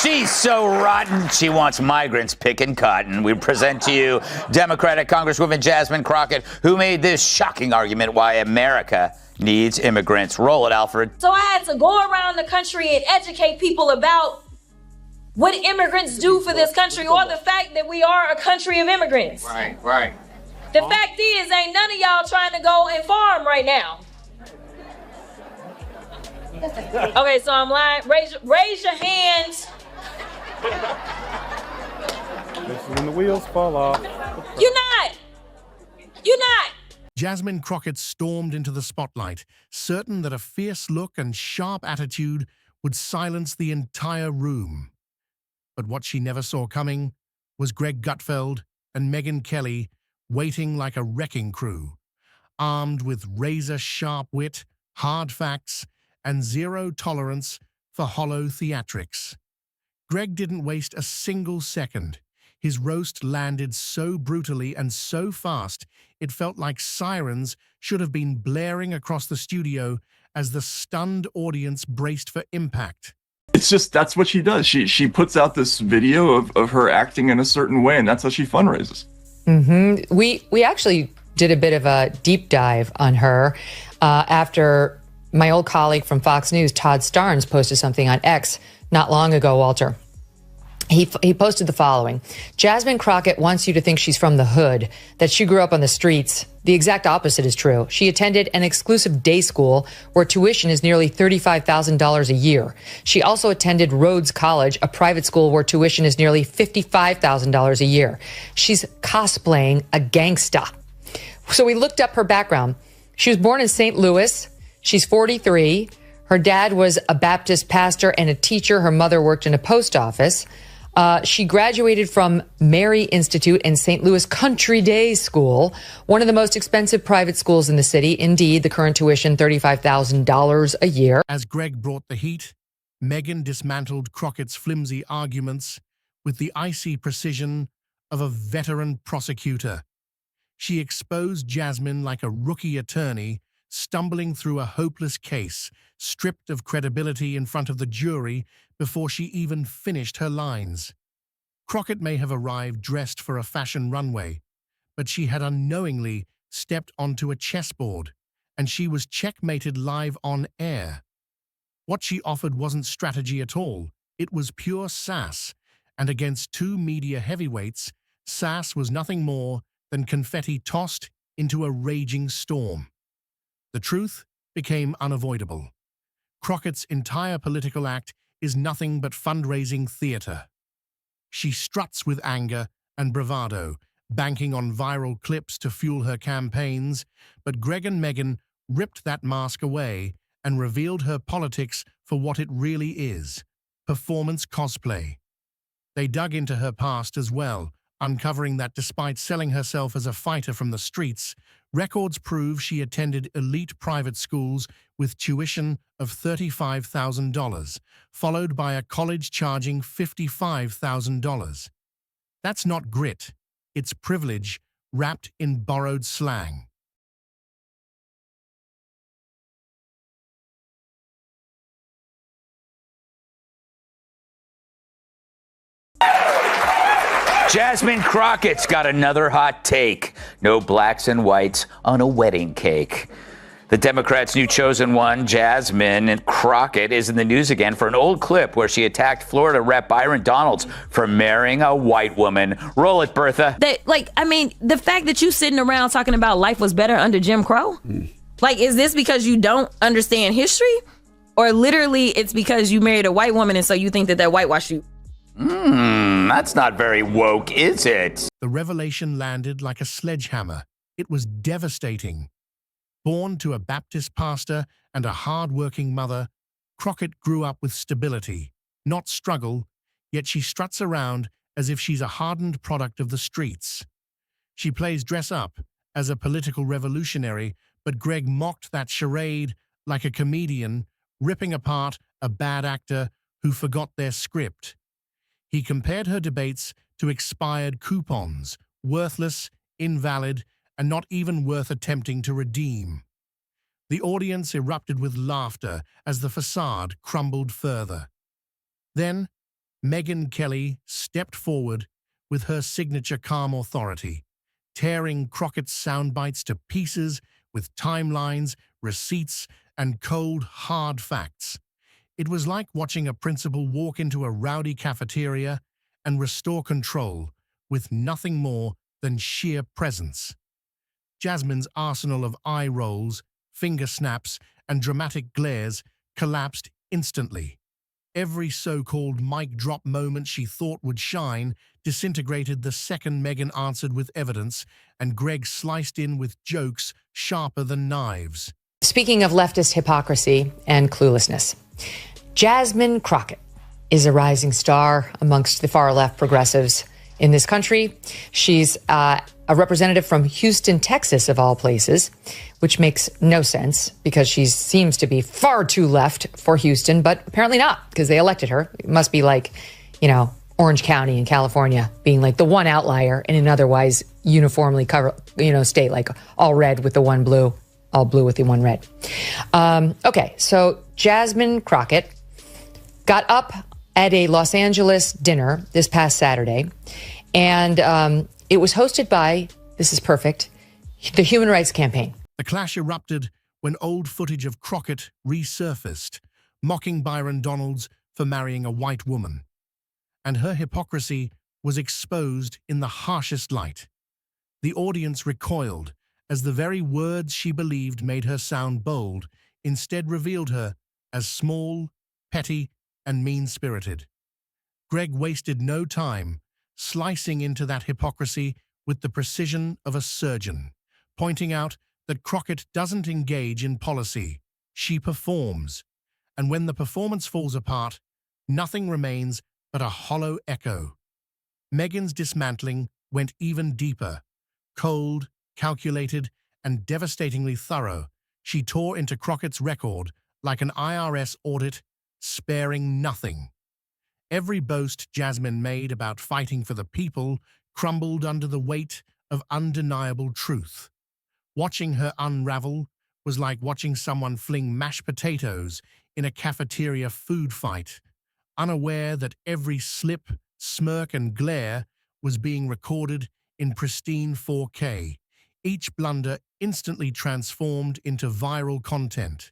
She's so rotten, she wants migrants picking cotton. We present to you Democratic Congresswoman Jasmine Crockett, who made this shocking argument why America needs immigrants. Roll it, Alfred. So I had to go around the country and educate people about what immigrants do for this country, or the fact that we are a country of immigrants. Right. The fact is, ain't none of y'all trying to go and farm right now. Okay, so I'm lying. Raise your hands. This is when the wheels fall off. You're not. Jasmine Crockett stormed into the spotlight, certain that a fierce look and sharp attitude would silence the entire room. But what she never saw coming was Greg Gutfeld and Megyn Kelly waiting like a wrecking crew, armed with razor-sharp wit, hard facts, and zero tolerance for hollow theatrics. Greg didn't waste a single second. His roast landed so brutally and so fast, it felt like sirens should have been blaring across the studio as the stunned audience braced for impact. It's just, that's what she does. She puts out this video of her acting in a certain way, and that's how she fundraises. Mm-hmm. We actually did a bit of a deep dive on her after my old colleague from Fox News, Todd Starnes, posted something on X not long ago, Walter. He posted the following: Jasmine Crockett wants you to think she's from the hood, that she grew up on the streets. The exact opposite is true. She attended an exclusive day school where tuition is nearly $35,000 a year. She also attended Rhodes College, a private school where tuition is nearly $55,000 a year. She's cosplaying a gangsta. So we looked up her background. She was born in St. Louis. She's 43. Her dad was a Baptist pastor and a teacher. Her mother worked in a post office. She graduated from Mary Institute and St. Louis Country Day School, one of the most expensive private schools in the city. Indeed, the current tuition, $35,000 a year. As Greg brought the heat, Megyn dismantled Crockett's flimsy arguments with the icy precision of a veteran prosecutor. She exposed Jasmine like a rookie attorney, stumbling through a hopeless case, stripped of credibility in front of the jury before she even finished her lines. Crockett may have arrived dressed for a fashion runway, but she had unknowingly stepped onto a chessboard, and she was checkmated live on air. What she offered wasn't strategy at all. It was pure sass, and against two media heavyweights, sass was nothing more than confetti tossed into a raging storm. The truth became unavoidable. Crockett's entire political act is nothing but fundraising theater. She struts with anger and bravado, banking on viral clips to fuel her campaigns, but Greg and Megyn ripped that mask away and revealed her politics for what it really is: performance cosplay. They dug into her past as well, uncovering that despite selling herself as a fighter from the streets, records prove she attended elite private schools with tuition of $35,000, followed by a college charging $55,000. That's not grit, it's privilege wrapped in borrowed slang. Jasmine Crockett's got another hot take. No blacks and whites on a wedding cake. The Democrats' new chosen one, Jasmine Crockett, is in the news again for an old clip where she attacked Florida Rep. Byron Donalds for marrying a white woman. Roll it, Bertha. The fact that you sitting around talking about life was better under Jim Crow, is this because you don't understand history? Or literally it's because you married a white woman and so you think that whitewashed you? That's not very woke, is it? The revelation landed like a sledgehammer. It was devastating. Born to a Baptist pastor and a hard-working mother, Crockett grew up with stability, not struggle, yet she struts around as if she's a hardened product of the streets. She plays dress-up as a political revolutionary, but Greg mocked that charade like a comedian, ripping apart a bad actor who forgot their script. He compared her debates to expired coupons, worthless, invalid, and not even worth attempting to redeem. The audience erupted with laughter as the facade crumbled further. Then, Megyn Kelly stepped forward with her signature calm authority, tearing Crockett's soundbites to pieces with timelines, receipts, and cold, hard facts. It was like watching a principal walk into a rowdy cafeteria and restore control with nothing more than sheer presence. Jasmine's arsenal of eye rolls, finger snaps, and dramatic glares collapsed instantly. Every so-called mic drop moment she thought would shine disintegrated the second Megyn answered with evidence, and Greg sliced in with jokes sharper than knives. Speaking of leftist hypocrisy and cluelessness, Jasmine Crockett is a rising star amongst the far-left progressives in this country. She's a representative from Houston, Texas, of all places, which makes no sense because she seems to be far too left for Houston, but apparently not because they elected her. It must be like, Orange County in California being like the one outlier in an otherwise uniformly state, like all red with the one blue, all blue with the one red. Okay, so Jasmine Crockett got up at a Los Angeles dinner this past Saturday, and it was hosted by, this is perfect, the Human Rights Campaign. The clash erupted when old footage of Crockett resurfaced, mocking Byron Donalds for marrying a white woman. And her hypocrisy was exposed in the harshest light. The audience recoiled as the very words she believed made her sound bold instead revealed her as small, petty, and mean-spirited. Greg wasted no time slicing into that hypocrisy with the precision of a surgeon, pointing out that Crockett doesn't engage in policy, she performs. And when the performance falls apart, nothing remains but a hollow echo. Megyn's dismantling went even deeper. Cold, calculated, and devastatingly thorough, she tore into Crockett's record like an IRS audit, sparing nothing. Every boast Jasmine made about fighting for the people crumbled under the weight of undeniable truth. Watching her unravel was like watching someone fling mashed potatoes in a cafeteria food fight, unaware that every slip, smirk, and glare was being recorded in pristine 4K, each blunder instantly transformed into viral content,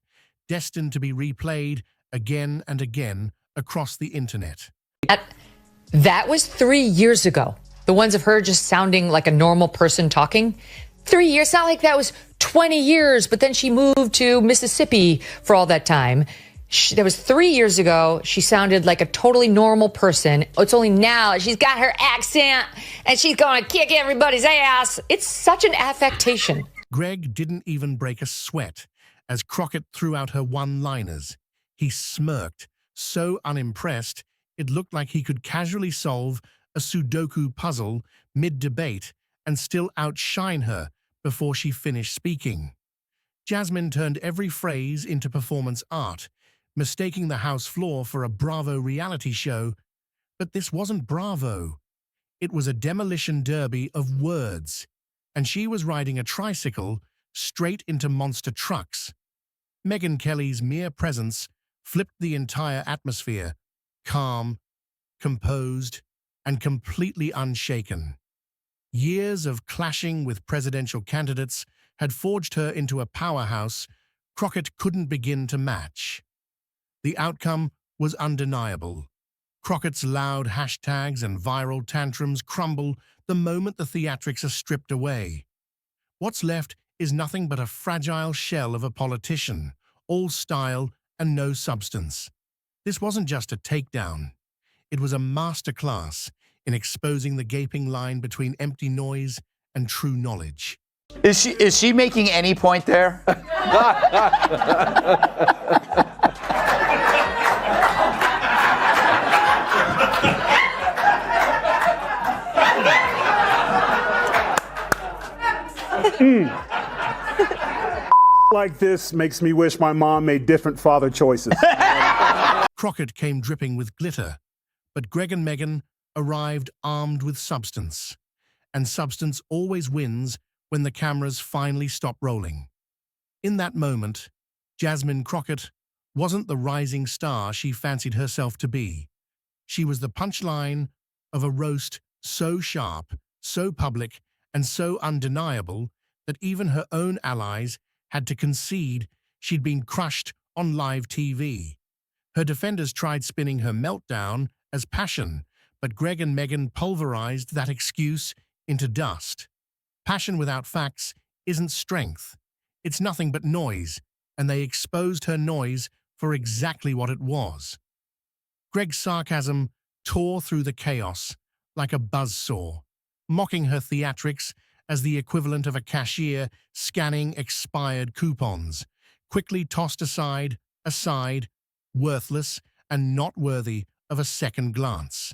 destined to be replayed again and again across the internet. That was 3 years ago. The ones of her just sounding like a normal person talking. 3 years, it's not like that was 20 years, but then she moved to Mississippi for all that time. That was 3 years ago. She sounded like a totally normal person. It's only now she's got her accent and she's going to kick everybody's ass. It's such an affectation. Greg didn't even break a sweat as Crockett threw out her one-liners. He smirked, so unimpressed it looked like he could casually solve a Sudoku puzzle mid-debate and still outshine her before she finished speaking. Jasmine turned every phrase into performance art, mistaking the House floor for a Bravo reality show. But this wasn't Bravo. It was a demolition derby of words, and she was riding a tricycle straight into monster trucks. Megyn Kelly's mere presence flipped the entire atmosphere, calm, composed, and completely unshaken. Years of clashing with presidential candidates had forged her into a powerhouse Crockett couldn't begin to match. The outcome was undeniable. Crockett's loud hashtags and viral tantrums crumble the moment the theatrics are stripped away. What's left is nothing but a fragile shell of a politician, all style and no substance. This wasn't just a takedown. It was a masterclass in exposing the gaping line between empty noise and true knowledge. Is she making any point there? Like this makes me wish my mom made different father choices. Crockett came dripping with glitter, but Greg and Megyn arrived armed with substance. And substance always wins when the cameras finally stop rolling. In that moment, Jasmine Crockett wasn't the rising star she fancied herself to be. She was the punchline of a roast so sharp, so public, and so undeniable that even her own allies had to concede she'd been crushed on live TV. Her defenders tried spinning her meltdown as passion, but Greg and Megyn pulverized that excuse into dust. Passion without facts isn't strength. It's nothing but noise, and they exposed her noise for exactly what it was. Greg's sarcasm tore through the chaos like a buzzsaw, mocking her theatrics as the equivalent of a cashier scanning expired coupons, quickly tossed aside, worthless and not worthy of a second glance.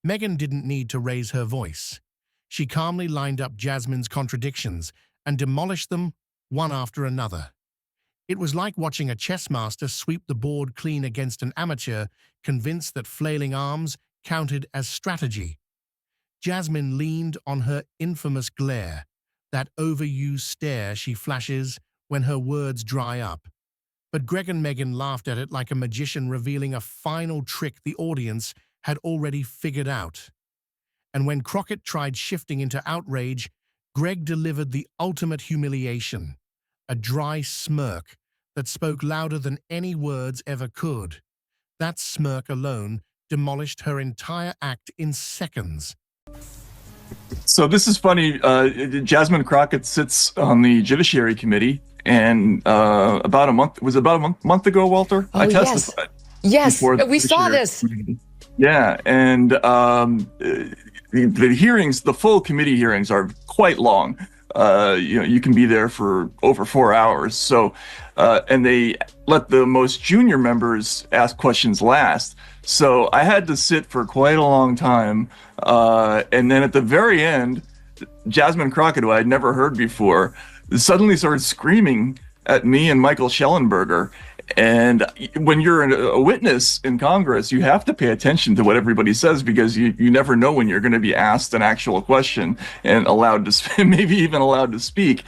Megyn didn't need to raise her voice. She calmly lined up Jasmine's contradictions and demolished them one after another. It was like watching a chess master sweep the board clean against an amateur, convinced that flailing arms counted as strategy. Jasmine leaned on her infamous glare, that overused stare she flashes when her words dry up. But Greg and Megyn laughed at it like a magician revealing a final trick the audience had already figured out. And when Crockett tried shifting into outrage, Greg delivered the ultimate humiliation, a dry smirk that spoke louder than any words ever could. That smirk alone demolished her entire act in seconds. So this is funny. Jasmine Crockett sits on the Judiciary Committee, and about a month ago, Walter, Oh, I testified. Yes, before the we saw Judiciary this. Committee. Yeah, and the hearings, the full committee hearings, are quite long. You can be there for over 4 hours. So, and they let the most junior members ask questions last. So I had to sit for quite a long time. And then at the very end, Jasmine Crockett, who I had never heard before, suddenly started screaming at me and Michael Schellenberger. And when you're a witness in Congress, you have to pay attention to what everybody says, because you never know when you're going to be asked an actual question and allowed to, maybe even allowed to speak.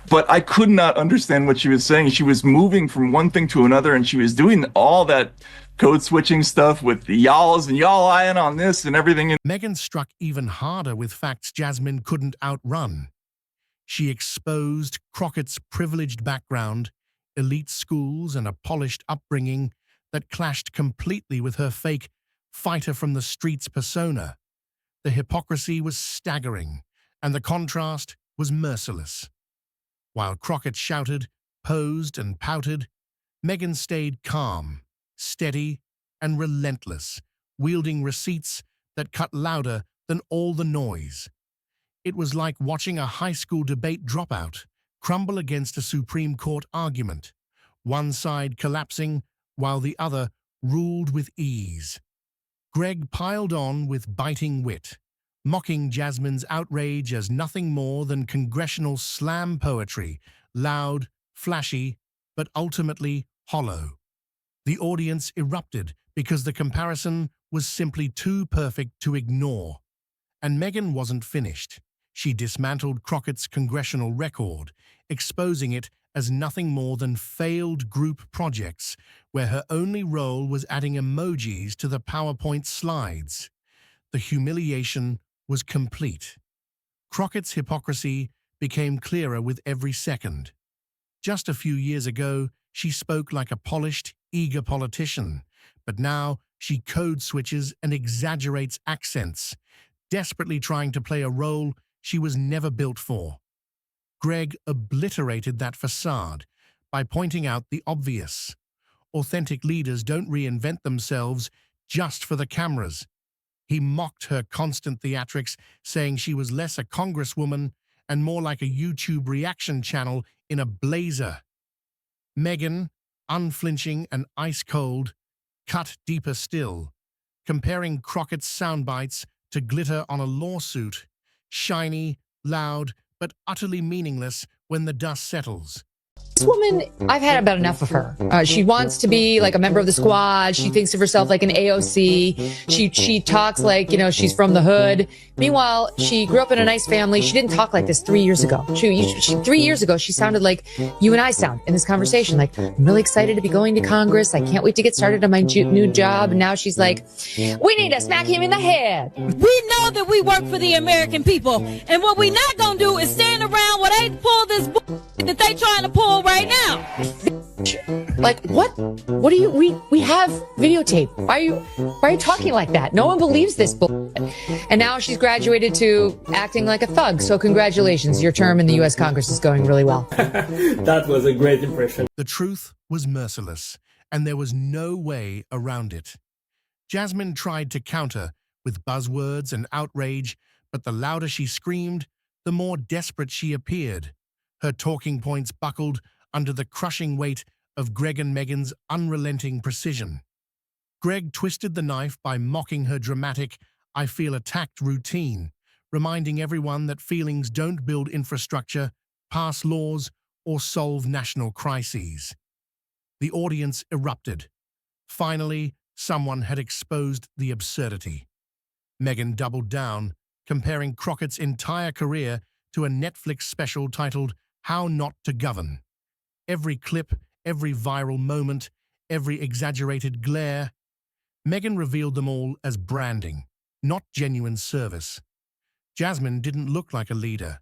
But I could not understand what she was saying. She was moving from one thing to another, and she was doing all that code switching stuff with the y'alls and y'all eyeing on this and everything. Megyn struck even harder with facts Jasmine couldn't outrun. She exposed Crockett's privileged background, elite schools, and a polished upbringing that clashed completely with her fake fighter-from-the-streets persona. The hypocrisy was staggering, and the contrast was merciless. While Crockett shouted, posed, and pouted, Megyn stayed calm, steady, and relentless, wielding receipts that cut louder than all the noise. It was like watching a high school debate dropout crumble against a Supreme Court argument, one side collapsing while the other ruled with ease. Greg piled on with biting wit, mocking Jasmine's outrage as nothing more than congressional slam poetry, loud, flashy, but ultimately hollow. The audience erupted because the comparison was simply too perfect to ignore. And Megyn wasn't finished. She dismantled Crockett's congressional record, exposing it as nothing more than failed group projects where her only role was adding emojis to the PowerPoint slides. The humiliation was complete. Crockett's hypocrisy became clearer with every second. Just a few years ago, she spoke like a polished, eager politician, but now she code switches and exaggerates accents, desperately trying to play a role she was never built for. Greg obliterated that facade by pointing out the obvious. Authentic leaders don't reinvent themselves just for the cameras. He mocked her constant theatrics, saying she was less a congresswoman and more like a YouTube reaction channel in a blazer. Megyn, unflinching and ice-cold, cut deeper still, comparing Crockett's soundbites to glitter on a lawsuit, shiny, loud, but utterly meaningless when the dust settles. This woman, I've had about enough of her. She wants to be like a member of the squad. She thinks of herself like an AOC. She talks like, she's from the hood. Meanwhile, she grew up in a nice family. She didn't talk like this 3 years ago. 3 years ago, she sounded like you and I sound in this conversation. Like, I'm really excited to be going to Congress. I can't wait to get started on my new job. And now she's like, we need to smack him in the head. We know that we work for the American people. And what we not gonna do is stand around while they pull this that they trying to pull right now. Like, what? What do you, we have videotape. Why are you talking like that? No one believes this bullshit. And now she's graduated to acting like a thug. So congratulations. Your term in the U.S. Congress is going really well. That was a great impression. The truth was merciless, and there was no way around it. Jasmine tried to counter with buzzwords and outrage, but the louder she screamed, the more desperate she appeared. Her talking points buckled under the crushing weight of Greg and Megyn's unrelenting precision. Greg twisted the knife by mocking her dramatic, I feel attacked routine, reminding everyone that feelings don't build infrastructure, pass laws, or solve national crises. The audience erupted. Finally, someone had exposed the absurdity. Megyn doubled down, comparing Crockett's entire career to a Netflix special titled How Not to Govern. Every clip, every viral moment, every exaggerated glare, Megyn revealed them all as branding, not genuine service. Jasmine didn't look like a leader.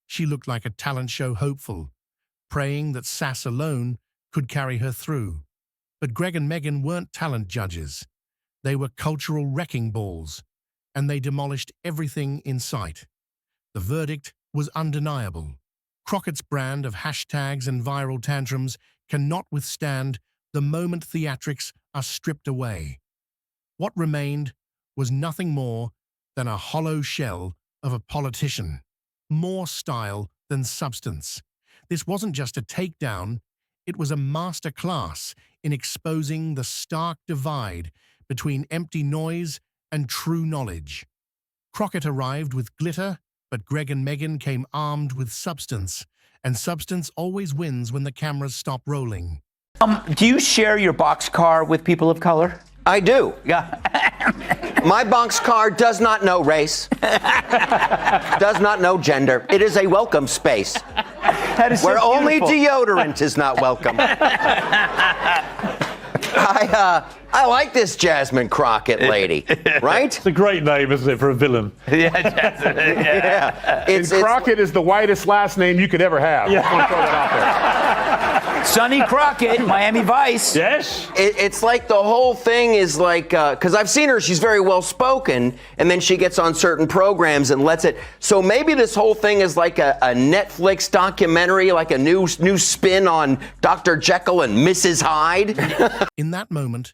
She looked like a talent show hopeful, praying that sass alone could carry her through. But Greg and Megyn weren't talent judges. They were cultural wrecking balls, and they demolished everything in sight. The verdict was undeniable. Crockett's brand of hashtags and viral tantrums cannot withstand the moment theatrics are stripped away. What remained was nothing more than a hollow shell of a politician, more style than substance. This wasn't just a takedown, it was a master class in exposing the stark divide between empty noise and true knowledge. Crockett arrived with glitter, but Greg and Megyn came armed with substance, and substance always wins when the cameras stop rolling. Do you share your boxcar with people of color? I do. Yeah. My boxcar does not know race, does not know gender. It is a welcome space That is so where only beautiful. deodorant is not welcome. I like this Jasmine Crockett lady, right? It's a great name, isn't it, for a villain? Yeah. And Crockett is the whitest last name you could ever have. I want to throw that out there. Sonny Crockett, Miami Vice. Yes. It's like the whole thing is like, because I've seen her, she's very well spoken, and then she gets on certain programs and lets it. So maybe this whole thing is like a Netflix documentary, like a new spin on Dr. Jekyll and Mrs. Hyde. In that moment,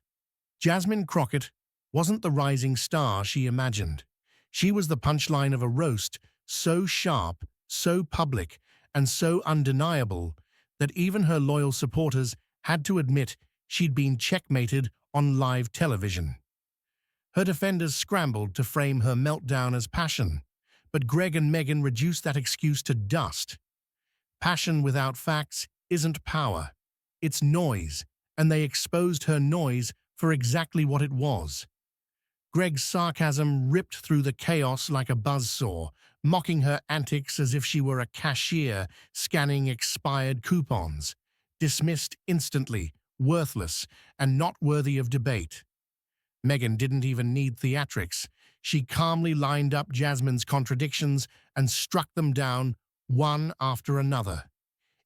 Jasmine Crockett wasn't the rising star she imagined. She was the punchline of a roast so sharp, so public, and so undeniable that even her loyal supporters had to admit she'd been checkmated on live television. Her defenders scrambled to frame her meltdown as passion, but Greg and Megyn reduced that excuse to dust. Passion without facts isn't power, it's noise, and they exposed her noise for exactly what it was. Greg's sarcasm ripped through the chaos like a buzzsaw, mocking her antics as if she were a cashier scanning expired coupons, dismissed instantly, worthless, and not worthy of debate. Megyn didn't even need theatrics. She calmly lined up Jasmine's contradictions and struck them down one after another.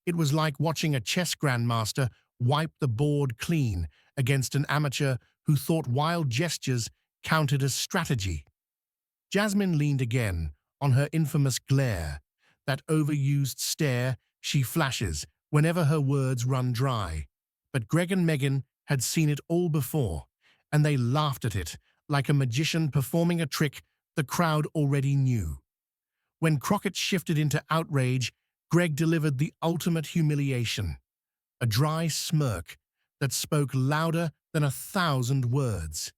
It was like watching a chess grandmaster wipe the board clean against an amateur who thought wild gestures counted as strategy. Jasmine leaned again on her infamous glare, that overused stare she flashes whenever her words run dry. But Greg and Megyn had seen it all before, and they laughed at it like a magician performing a trick the crowd already knew. When Crockett shifted into outrage, Greg delivered the ultimate humiliation, a dry smirk that spoke louder than 1,000 words.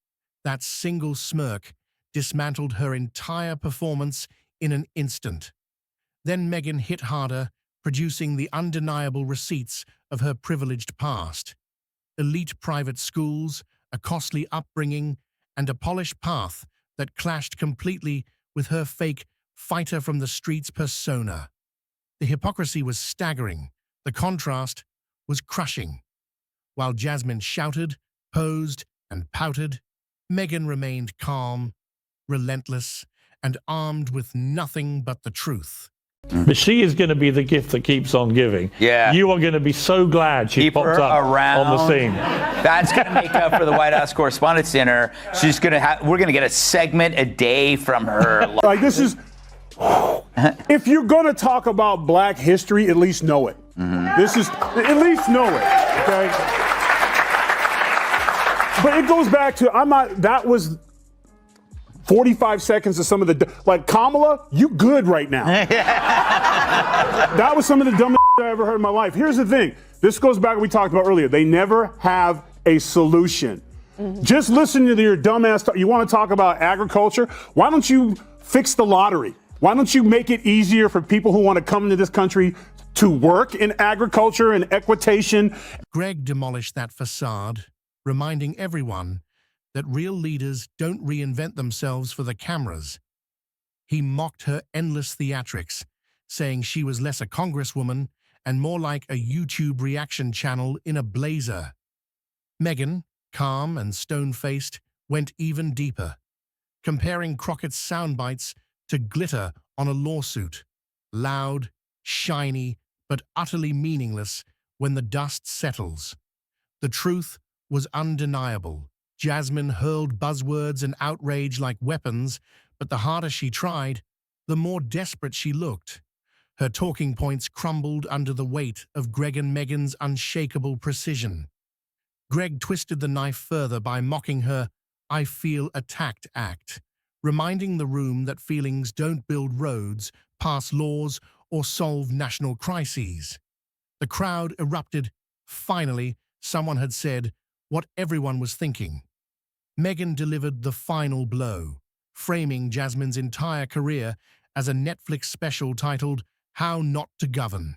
That single smirk dismantled her entire performance in an instant. Then Megyn hit harder, producing the undeniable receipts of her privileged past. Elite private schools, a costly upbringing, and a polished path that clashed completely with her fake fighter from the streets persona. The hypocrisy was staggering. The contrast was crushing. While Jasmine shouted, posed, and pouted, Megyn remained calm, relentless, and armed with nothing but the truth. But she is going to be the gift that keeps on giving. Yeah. You are going to be so glad she Keep popped her up around. on the scene. That's going to make up for the White House Correspondents' Dinner. She's going to we're going to get a segment a day from her. Like, this is, if you're going to talk about black history, at least know it. This is, at least know it, okay? But it goes back to, that was 45 seconds of some of the, like, Kamala, you good right now. That was some of the dumbest I ever heard in my life. Here's the thing. This goes back to what we talked about earlier. They never have a solution. Just listen to your dumbass talk. You want to talk about agriculture? Why don't you fix the lottery? Why don't you make it easier for people who want to come into this country to work in agriculture and equitation? Greg demolished that facade, reminding everyone that real leaders don't reinvent themselves for the cameras. He mocked her endless theatrics, saying she was less a congresswoman and more like a YouTube reaction channel in a blazer. Megyn, calm and stone-faced, went even deeper, comparing Crockett's soundbites to glitter on a lawsuit, loud, shiny, but utterly meaningless when the dust settles. The truth was undeniable. Jasmine hurled buzzwords and outrage like weapons, but the harder she tried, the more desperate she looked. Her talking points crumbled under the weight of Greg and Megyn's unshakable precision. Greg twisted the knife further by mocking her "I feel attacked" act, reminding the room that feelings don't build roads, pass laws, or solve national crises. The crowd erupted. Finally, someone had said what everyone was thinking. Megyn delivered the final blow, framing Jasmine's entire career as a Netflix special titled "How Not to Govern."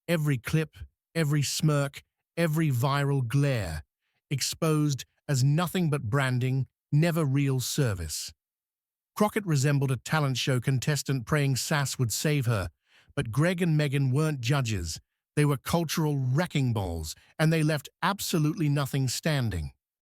Every clip, every smirk, every viral glare, exposed as nothing but branding, never real service. Crockett resembled a talent show contestant praying sass would save her, but Greg and Megyn weren't judges. They were cultural wrecking balls, and they left absolutely nothing standing.